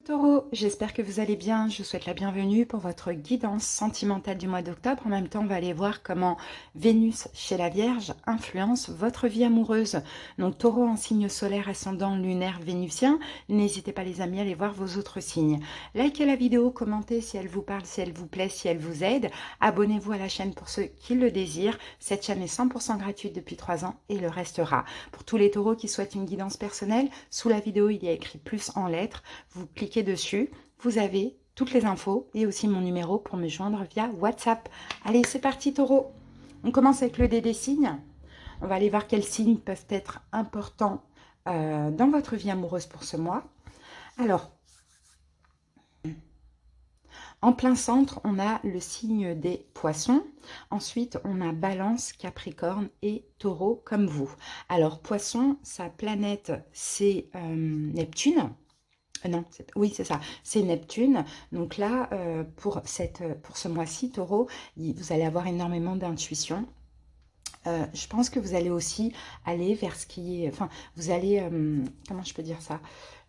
Taureau, j'espère que vous allez bien. Je vous souhaite la bienvenue pour votre guidance sentimentale du mois d'octobre. En même temps, on va aller voir comment Vénus chez la Vierge influence votre vie amoureuse. Donc Taureau en signe solaire ascendant lunaire vénusien. N'hésitez pas les amis à aller voir vos autres signes. Likez la vidéo, commentez si elle vous parle, si elle vous plaît, si elle vous aide. Abonnez-vous à la chaîne pour ceux qui le désirent. Cette chaîne est 100% gratuite depuis 3 ans et le restera. Pour tous les taureaux qui souhaitent une guidance personnelle, sous la vidéo, il y a écrit plus en lettres. Vous cliquez dessus, vous avez toutes les infos et aussi mon numéro pour me joindre via WhatsApp. Allez, c'est parti Taureau. On commence avec le dé des signes. On va aller voir quels signes peuvent être importants dans votre vie amoureuse pour ce mois. Alors, en plein centre, on a le signe des poissons. Ensuite, on a Balance, Capricorne et Taureau comme vous. Alors, poisson, sa planète, c'est Neptune. Non, oui, c'est ça, c'est Neptune. Donc là, pour ce mois-ci, Taureau, vous allez avoir énormément d'intuition. Je pense que vous allez aussi aller vers ce qui est... Enfin, vous allez... comment je peux dire ça?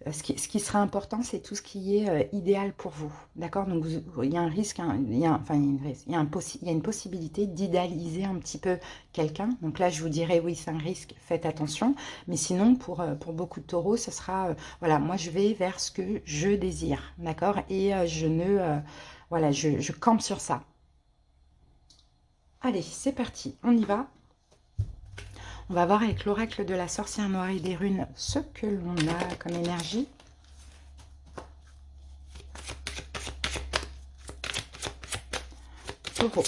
Ce qui sera important, c'est tout ce qui est idéal pour vous. D'accord? Donc, il y a un risque, il y a une possibilité d'idéaliser un petit peu quelqu'un. Donc là, je vous dirais, oui, c'est un risque, faites attention. Mais sinon, pour beaucoup de taureaux, ce sera... voilà, moi, je vais vers ce que je désire. D'accord? Et voilà, je campe sur ça. Allez, c'est parti, on y va. On va voir avec l'oracle de la sorcière noire et des runes ce que l'on a comme énergie. Taureau.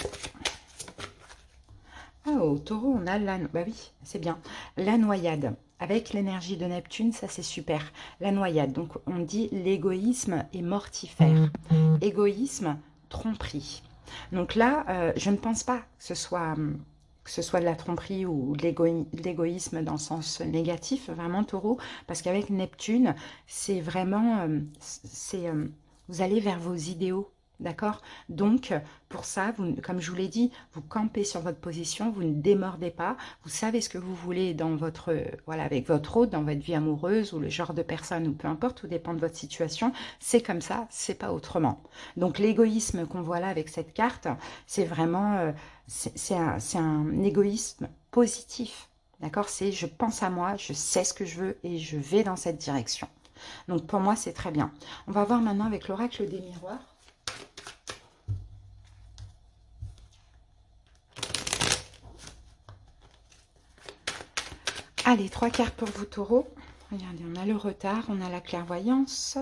Oh, Taureau, on a la... Bah oui, c'est bien. La noyade. Avec l'énergie de Neptune, ça c'est super. La noyade, donc on dit l'égoïsme est mortifère. Égoïsme, tromperie. Donc là, je ne pense pas que ce soit de la tromperie ou de l'égoïsme dans le sens négatif, vraiment Taureau, parce qu'avec Neptune, c'est vraiment, vous allez vers vos idéaux, d'accord? Donc, pour ça, comme je vous l'ai dit, vous campez sur votre position, vous ne démordez pas, vous savez ce que vous voulez dans votre, voilà, avec votre hôte, dans votre vie amoureuse ou le genre de personne, ou peu importe, tout dépend de votre situation, c'est comme ça, c'est pas autrement. Donc, l'égoïsme qu'on voit là avec cette carte, c'est vraiment... c'est un égoïsme positif, d'accord? C'est je pense à moi, je sais ce que je veux et je vais dans cette direction. Donc pour moi, c'est très bien. On va voir maintenant avec l'oracle des miroirs. Allez, 3 cartes pour vous, Taureau. Regardez, on a le retard, on a la clairvoyance.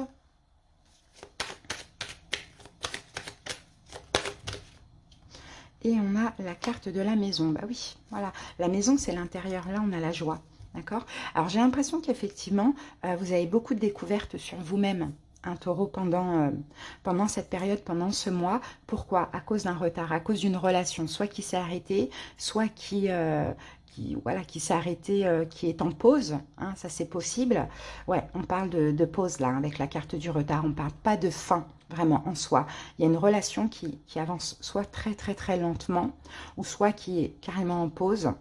Et on a la carte de la maison. Bah oui, voilà. La maison, c'est l'intérieur. Là, on a la joie. D'accord? Alors, j'ai l'impression qu'effectivement, vous avez beaucoup de découvertes sur vous-même, un Taureau, pendant cette période, pendant ce mois. Pourquoi? À cause d'un retard, à cause d'une relation, soit qui s'est arrêtée, soit voilà, qui s'est arrêtée, qui est en pause. Hein, ça, c'est possible. Ouais, on parle de pause, là, avec la carte du retard. On ne parle pas de fin, vraiment, en soi. Il y a une relation qui avance soit très, très, très lentement, ou soit qui est carrément en pause.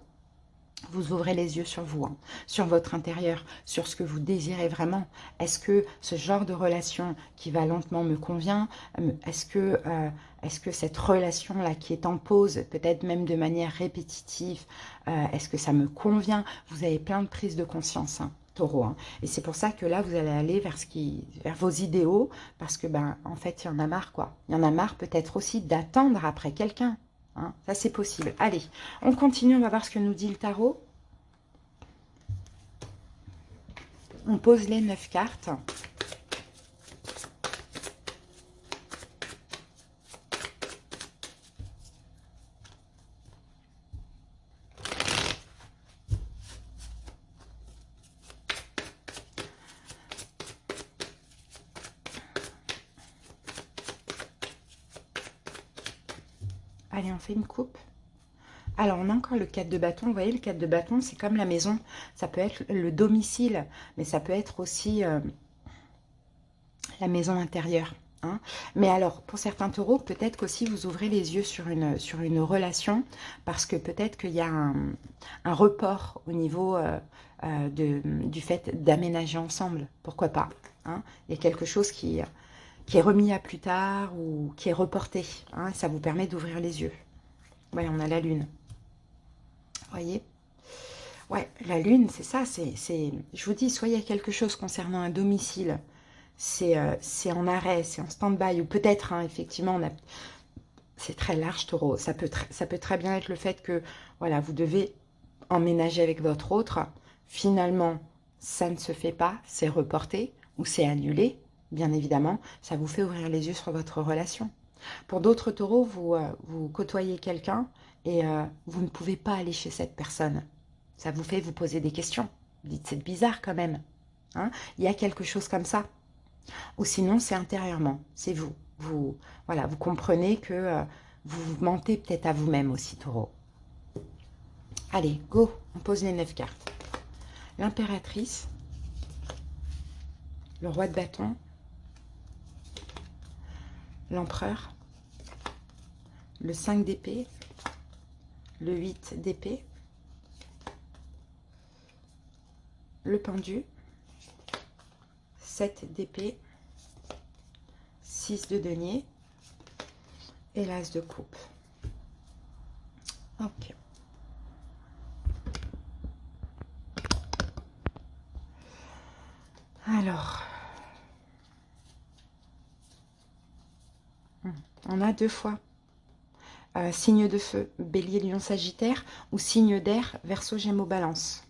Vous ouvrez les yeux sur vous, hein, sur votre intérieur, sur ce que vous désirez vraiment. Est-ce que ce genre de relation qui va lentement me convient? Est-ce que cette relation-là qui est en pause, peut-être même de manière répétitive, est-ce que ça me convient? Vous avez plein de prises de conscience, hein, Taureau. Hein. Et c'est pour ça que là, vous allez aller vers vos idéaux, parce que, en fait, il y en a marre, quoi. Il y en a marre peut-être aussi d'attendre après quelqu'un. Hein, ça, c'est possible. Allez, on continue, on va voir ce que nous dit le tarot. On pose les 9 cartes. Allez, on fait une coupe. Alors, on a encore le 4 de bâton. Vous voyez, le 4 de bâton, c'est comme la maison. Ça peut être le domicile, mais ça peut être aussi la maison intérieure. Hein. Mais alors, pour certains taureaux, peut-être qu'aussi vous ouvrez les yeux sur une relation, parce que peut-être qu'il y a un report au niveau du fait d'aménager ensemble. Pourquoi pas? hein. Il y a quelque chose qui est remis à plus tard ou qui est reporté. Hein, ça vous permet d'ouvrir les yeux. Ouais, on a la lune. Vous voyez? Ouais, la lune, c'est ça. Je vous dis, soit il y a quelque chose concernant un domicile, c'est en arrêt, c'est en stand-by, ou peut-être, hein, effectivement, c'est très large, Taureau. Ça peut très bien être le fait que, voilà, vous devez emménager avec votre autre. Finalement, ça ne se fait pas, c'est reporté ou c'est annulé, bien évidemment. Ça vous fait ouvrir les yeux sur votre relation. Pour d'autres taureaux, vous côtoyez quelqu'un et vous ne pouvez pas aller chez cette personne. Ça vous fait vous poser des questions. Vous dites, c'est bizarre quand même. Hein, il y a quelque chose comme ça. Ou sinon, c'est intérieurement. C'est vous. Voilà, vous comprenez que vous vous mentez peut-être à vous-même aussi, taureau. Allez, go, on pose les 9 cartes. L'impératrice, le roi de bâton, l'empereur, le 5 d'épée, le 8 d'épée, le pendu, 7 d'épée, 6 de denier et l'as de coupe. Ok. Alors, on a 2 fois signe de feu, bélier, lion, sagittaire, ou signe d'air, verseau, gémeaux, balance.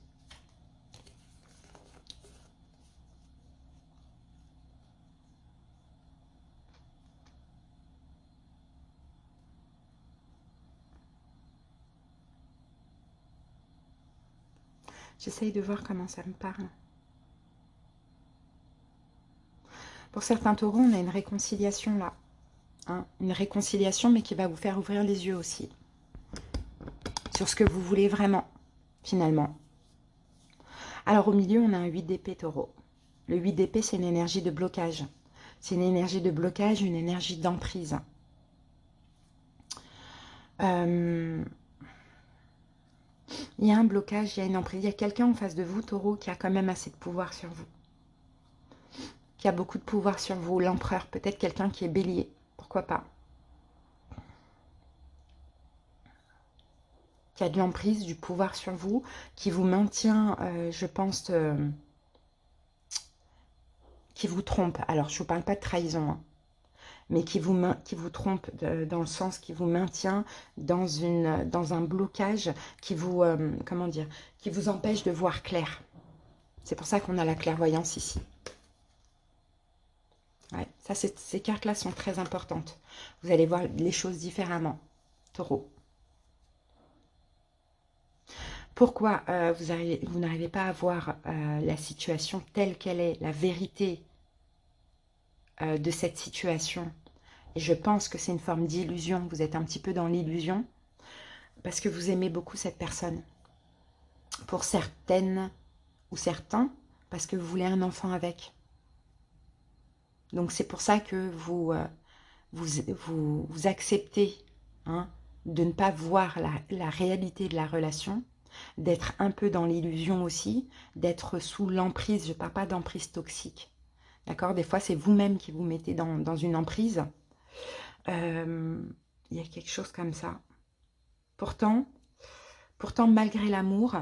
J'essaye de voir comment ça me parle. Pour certains taureaux, on a une réconciliation là. Hein, une réconciliation, mais qui va vous faire ouvrir les yeux aussi. Sur ce que vous voulez vraiment, finalement. Alors, au milieu, on a un 8 d'épée, taureau. Le 8 d'épée, c'est une énergie de blocage. C'est une énergie de blocage, une énergie d'emprise. Il y a un blocage, il y a une emprise. Il y a quelqu'un en face de vous, taureau, qui a quand même assez de pouvoir sur vous. Qui a beaucoup de pouvoir sur vous. L'empereur, peut-être quelqu'un qui est bélier. Pourquoi pas? Qui a de l'emprise, du pouvoir sur vous, qui vous maintient, je pense, qui vous trompe. Alors, je ne vous parle pas de trahison, hein, mais qui vous trompe dans le sens qui vous maintient dans un blocage, qui vous, comment dire, qui vous empêche de voir clair. C'est pour ça qu'on a la clairvoyance ici. Ouais, ça, ces cartes-là sont très importantes. Vous allez voir les choses différemment, taureau. Pourquoi vous n'arrivez pas à voir la situation telle qu'elle est, la vérité de cette situation? Et je pense que c'est une forme d'illusion. Vous êtes un petit peu dans l'illusion parce que vous aimez beaucoup cette personne. Pour certaines ou certains, parce que vous voulez un enfant avec. Donc c'est pour ça que vous acceptez, hein, de ne pas voir la réalité de la relation, d'être un peu dans l'illusion aussi, d'être sous l'emprise. Je ne parle pas d'emprise toxique. D'accord? Des fois, c'est vous-même qui vous mettez dans une emprise. Il y a quelque chose comme ça. Pourtant malgré l'amour,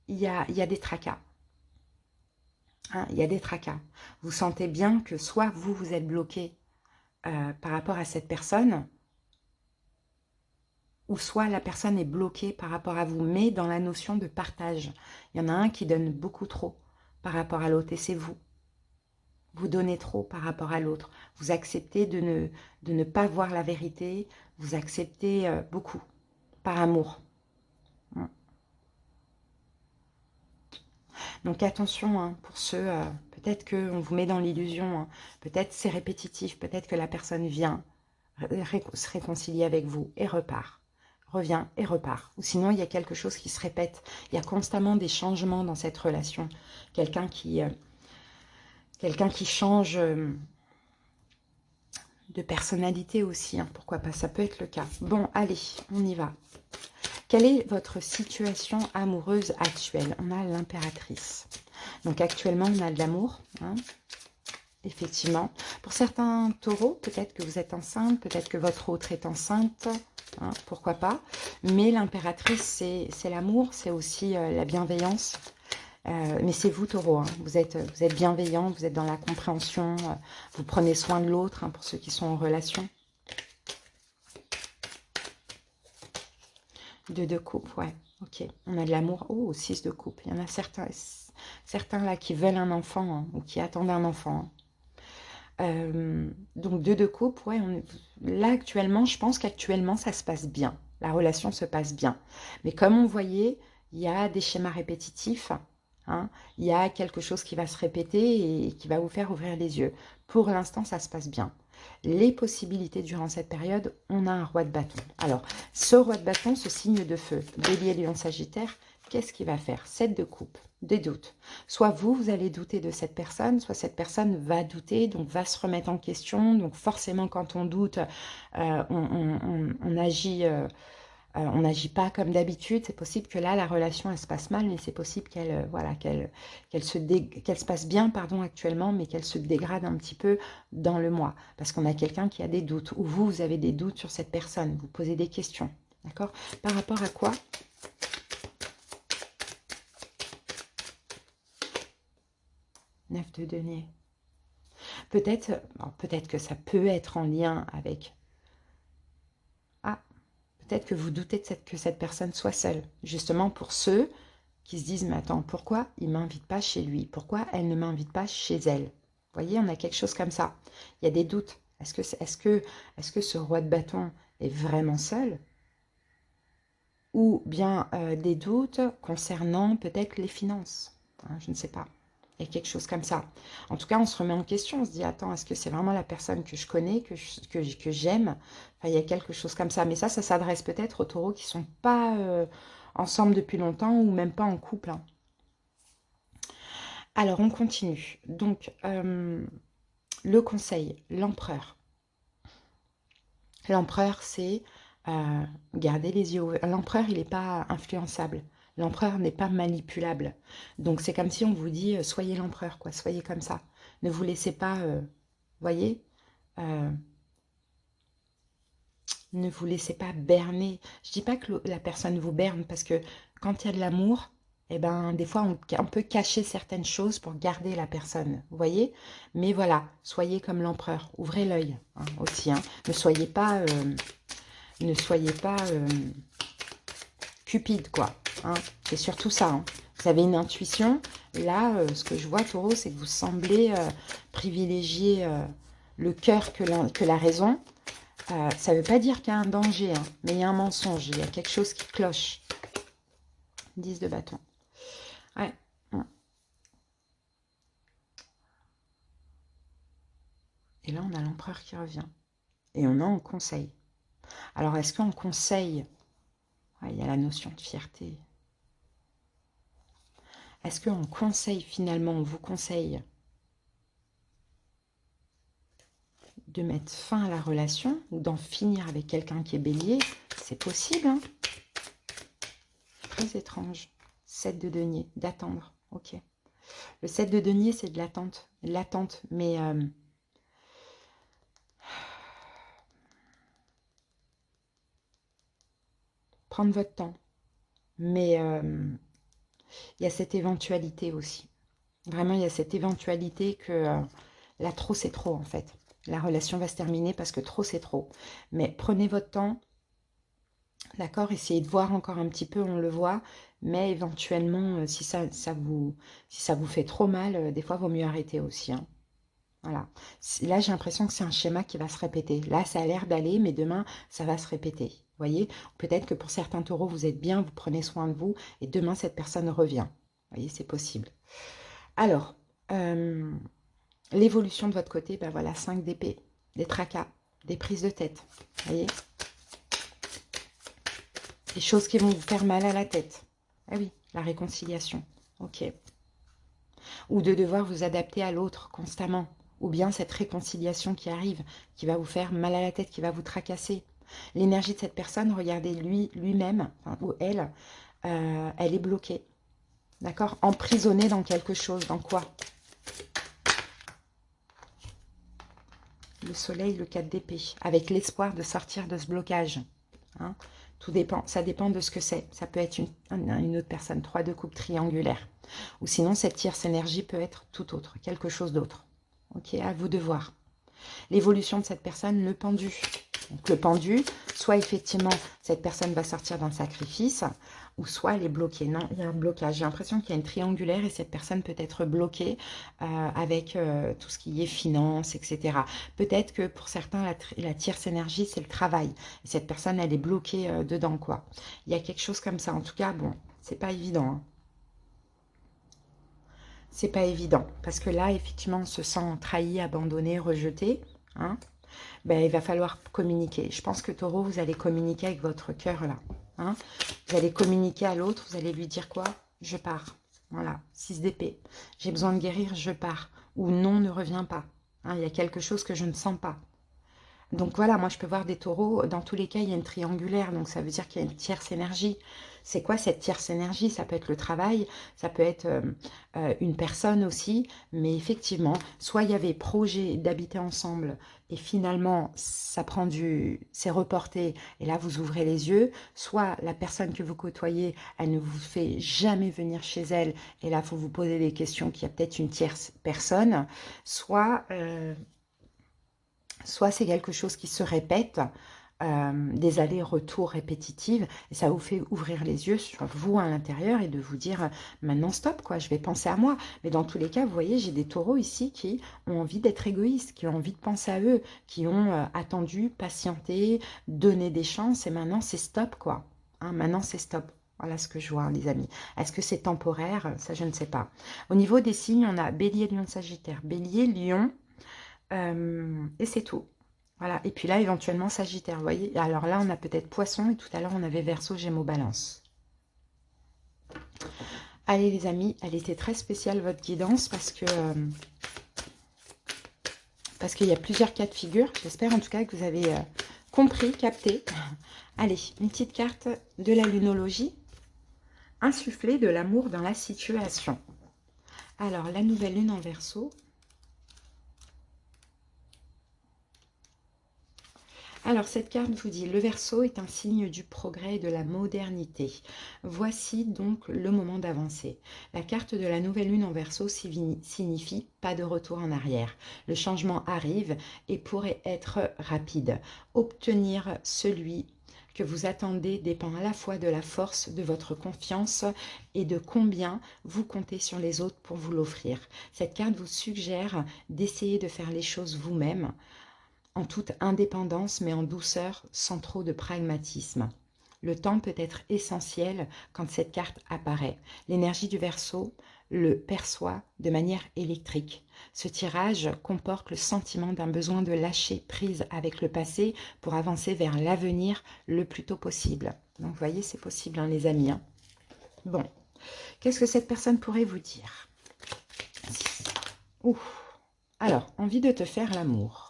il y a des tracas. Hein, il y a des tracas. Vous sentez bien que soit vous êtes bloqué par rapport à cette personne, ou soit la personne est bloquée par rapport à vous, mais dans la notion de partage. Il y en a un qui donne beaucoup trop par rapport à l'autre, et c'est vous. Vous donnez trop par rapport à l'autre. Vous acceptez de ne pas voir la vérité, vous acceptez beaucoup, par amour. Donc attention, hein, pour ceux, peut-être qu'on vous met dans l'illusion, hein, peut-être c'est répétitif, peut-être que la personne vient se réconcilier avec vous et repart, revient et repart. Ou sinon, il y a quelque chose qui se répète. Il y a constamment des changements dans cette relation. Quelqu'un qui change de personnalité aussi, hein, pourquoi pas, ça peut être le cas. Bon, allez, on y va. Quelle est votre situation amoureuse actuelle? On a l'impératrice. Donc actuellement, on a de l'amour. Hein. effectivement. Pour certains taureaux, peut-être que vous êtes enceinte, peut-être que votre autre est enceinte, hein, pourquoi pas. Mais l'impératrice, c'est l'amour, c'est aussi la bienveillance. Mais c'est vous, taureau, hein. Vous êtes bienveillant, vous êtes dans la compréhension, vous prenez soin de l'autre, hein, pour ceux qui sont en relation. De coupe, ouais. Ok, on a de l'amour. Oh, 6 de coupe. Il y en a certains là qui veulent un enfant, hein, ou qui attendent un enfant, hein. Donc 2 de coupe, ouais. Là, actuellement, je pense qu'actuellement, ça se passe bien. La relation se passe bien. Mais comme on voyait, il y a des schémas répétitifs, hein. Il y a quelque chose qui va se répéter et qui va vous faire ouvrir les yeux. Pour l'instant, ça se passe bien. Les possibilités durant cette période, on a un roi de bâton. Alors, ce roi de bâton, ce signe de feu, Bélier, Lion, Sagittaire, qu'est-ce qu'il va faire? 7 de coupe, des doutes. Soit vous allez douter de cette personne, soit cette personne va douter, donc va se remettre en question. Donc forcément, quand on doute, on agit... on n'agit pas comme d'habitude. C'est possible que là, la relation, elle se passe mal, mais c'est possible qu'elle voilà, qu'elle se passe bien, pardon, actuellement, mais qu'elle se dégrade un petit peu dans le mois. Parce qu'on a quelqu'un qui a des doutes, ou vous avez des doutes sur cette personne, vous posez des questions. D'accord? Par rapport à quoi? Neuf de denier. Peut-être que ça peut être en lien avec... Ah, peut-être que vous doutez que cette personne soit seule. Justement, pour ceux qui se disent, mais attends, pourquoi il ne m'invite pas chez lui? Pourquoi elle ne m'invite pas chez elle? Vous voyez, on a quelque chose comme ça. Il y a des doutes. Est-ce que ce roi de bâton est vraiment seul? Ou bien des doutes concernant peut-être les finances, hein, je ne sais pas. Il y a quelque chose comme ça. En tout cas, on se remet en question. On se dit, attends, est-ce que c'est vraiment la personne que je connais, que j'aime? Enfin, il y a quelque chose comme ça. Mais ça s'adresse peut-être aux taureaux qui ne sont pas ensemble depuis longtemps ou même pas en couple, hein. Alors, on continue. Donc, le conseil, l'empereur. L'empereur, c'est garder les yeux ouverts. L'empereur, il n'est pas influençable. L'empereur n'est pas manipulable. Donc, c'est comme si on vous dit, soyez l'empereur, quoi. Soyez comme ça. Ne vous laissez pas, voyez, euh, ne vous laissez pas berner. Je dis pas que la personne vous berne, parce que quand il y a de l'amour, eh ben, des fois, on peut cacher certaines choses pour garder la personne, vous voyez? Mais voilà, soyez comme l'empereur, ouvrez l'œil, hein, aussi, hein. Ne soyez pas cupide, quoi, hein. C'est surtout ça, hein. Vous avez une intuition. Là, ce que je vois, taureau, c'est que vous semblez privilégier le cœur que la raison. Ça ne veut pas dire qu'il y a un danger, hein, mais il y a un mensonge, il y a quelque chose qui cloche. 10 de bâton. Ouais. Et là, on a l'empereur qui revient. Et on a en conseil. Alors, est-ce qu'en conseil, ouais, il y a la notion de fierté. Est-ce qu'en conseil, finalement, on vous conseille de mettre fin à la relation ou d'en finir avec quelqu'un qui est bélier? C'est possible, hein? Très étrange. 7 de denier, d'attendre. Ok. Le 7 de denier, c'est de l'attente. L'attente, mais... prendre votre temps. Mais il y a cette éventualité aussi. Vraiment, il y a cette éventualité que là, trop, c'est trop, en fait. La relation va se terminer parce que trop, c'est trop. Mais prenez votre temps, d'accord? Essayez de voir encore un petit peu, on le voit. Mais éventuellement, si ça vous fait trop mal, des fois, il vaut mieux arrêter aussi, hein. Voilà. Là, j'ai l'impression que c'est un schéma qui va se répéter. Là, ça a l'air d'aller, mais demain, ça va se répéter. Vous voyez? Peut-être que pour certains taureaux, vous êtes bien, vous prenez soin de vous, et demain, cette personne revient. Vous voyez, c'est possible. Alors, l'évolution de votre côté, ben voilà, 5 d'épée, des tracas, des prises de tête. Vous voyez? Des choses qui vont vous faire mal à la tête. Ah oui, la réconciliation. Ok. Ou de devoir vous adapter à l'autre constamment. Ou bien cette réconciliation qui arrive, qui va vous faire mal à la tête, qui va vous tracasser. L'énergie de cette personne, regardez lui-même, enfin, ou elle, elle est bloquée. D'accord? Emprisonnée dans quelque chose. Dans quoi? le soleil, le 4 d'épée, avec l'espoir de sortir de ce blocage. Hein. Tout dépend, ça dépend de ce que c'est. Ça peut être une autre personne, 3 de coupe triangulaire. Ou sinon, cette tierce énergie peut être tout autre, quelque chose d'autre. Ok, à vous de voir. L'évolution de cette personne, le pendu. Donc, le pendu, soit effectivement, cette personne va sortir d'un sacrifice, ou soit elle est bloquée. Non, il y a un blocage. J'ai l'impression qu'il y a une triangulaire et cette personne peut être bloquée avec tout ce qui est finance, etc. Peut-être que pour certains, la tierce énergie, c'est le travail. Et cette personne, elle est bloquée dedans, quoi. Il y a quelque chose comme ça. En tout cas, bon, c'est pas évident. Hein. C'est pas évident. Parce que là, effectivement, on se sent trahi, abandonné, rejeté. Hein. Ben, il va falloir communiquer. Je pense que Taureau, vous allez communiquer avec votre cœur là. Hein. Vous allez communiquer à l'autre, vous allez lui dire quoi? Je pars. Voilà, 6 d'épée. J'ai besoin de guérir, je pars. Ou non, ne reviens pas. Hein, il y a quelque chose que je ne sens pas. Donc voilà, moi je peux voir des taureaux, dans tous les cas il y a une triangulaire, donc ça veut dire qu'il y a une tierce énergie. C'est quoi cette tierce énergie? Ça peut être le travail, ça peut être une personne aussi, mais effectivement, soit il y avait projet d'habiter ensemble et finalement ça prend c'est reporté et là vous ouvrez les yeux, soit la personne que vous côtoyez, elle ne vous fait jamais venir chez elle et là il faut vous poser des questions qu'il y a peut-être une tierce personne, soit soit c'est quelque chose qui se répète, des allers-retours répétitifs, et ça vous fait ouvrir les yeux sur vous à l'intérieur et de vous dire maintenant stop, quoi, je vais penser à moi. Mais dans tous les cas, vous voyez, j'ai des taureaux ici qui ont envie d'être égoïstes, qui ont envie de penser à eux, qui ont attendu, patienté, donné des chances, et maintenant c'est stop, quoi. Hein, maintenant c'est stop. Voilà ce que je vois, les amis. Est-ce que c'est temporaire? Ça, je ne sais pas. Au niveau des signes, on a Bélier, Lion, Sagittaire. Bélier, Lion, et c'est tout. Voilà. Et puis là, éventuellement, Sagittaire. Vous voyez. Alors là, on a peut-être Poisson. Et tout à l'heure, on avait Verseau, Gémeaux, Balance. Allez, les amis. Elle était très spéciale, votre guidance. Parce qu'il y a plusieurs cas de figure. J'espère en tout cas que vous avez compris, capté. Allez, une petite carte de la lunologie. Insuffler de l'amour dans la situation. Alors, la nouvelle lune en Verseau. Alors, cette carte vous dit, le Verseau est un signe du progrès et de la modernité. Voici donc le moment d'avancer. La carte de la nouvelle lune en Verseau signifie pas de retour en arrière. Le changement arrive et pourrait être rapide. Obtenir celui que vous attendez dépend à la fois de la force de votre confiance et de combien vous comptez sur les autres pour vous l'offrir. Cette carte vous suggère d'essayer de faire les choses vous-même, en toute indépendance, mais en douceur, sans trop de pragmatisme. Le temps peut être essentiel quand cette carte apparaît. L'énergie du Verseau le perçoit de manière électrique. Ce tirage comporte le sentiment d'un besoin de lâcher prise avec le passé pour avancer vers l'avenir le plus tôt possible. Donc, vous voyez, c'est possible, hein, les amis. Hein. Bon, qu'est-ce que cette personne pourrait vous dire? Alors, envie de te faire l'amour.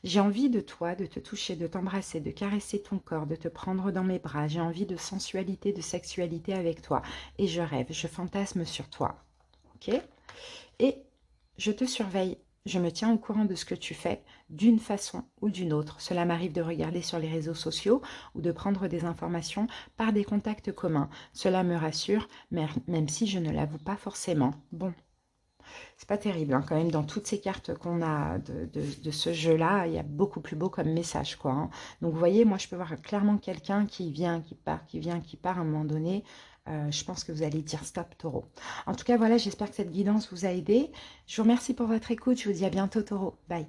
J'ai envie de toi, de te toucher, de t'embrasser, de caresser ton corps, de te prendre dans mes bras. J'ai envie de sensualité, de sexualité avec toi. Et je rêve, je fantasme sur toi. Ok? Et je te surveille. Je me tiens au courant de ce que tu fais d'une façon ou d'une autre. Cela m'arrive de regarder sur les réseaux sociaux ou de prendre des informations par des contacts communs. Cela me rassure, même si je ne l'avoue pas forcément. Bon. C'est pas terrible, hein, quand même, dans toutes ces cartes qu'on a de ce jeu-là, il y a beaucoup plus beau comme message, quoi. Hein. Donc, vous voyez, moi, je peux voir clairement quelqu'un qui vient, qui part, qui vient, qui part à un moment donné. Je pense que vous allez dire stop, Taureau. En tout cas, voilà, j'espère que cette guidance vous a aidé. Je vous remercie pour votre écoute. Je vous dis à bientôt, Taureau. Bye.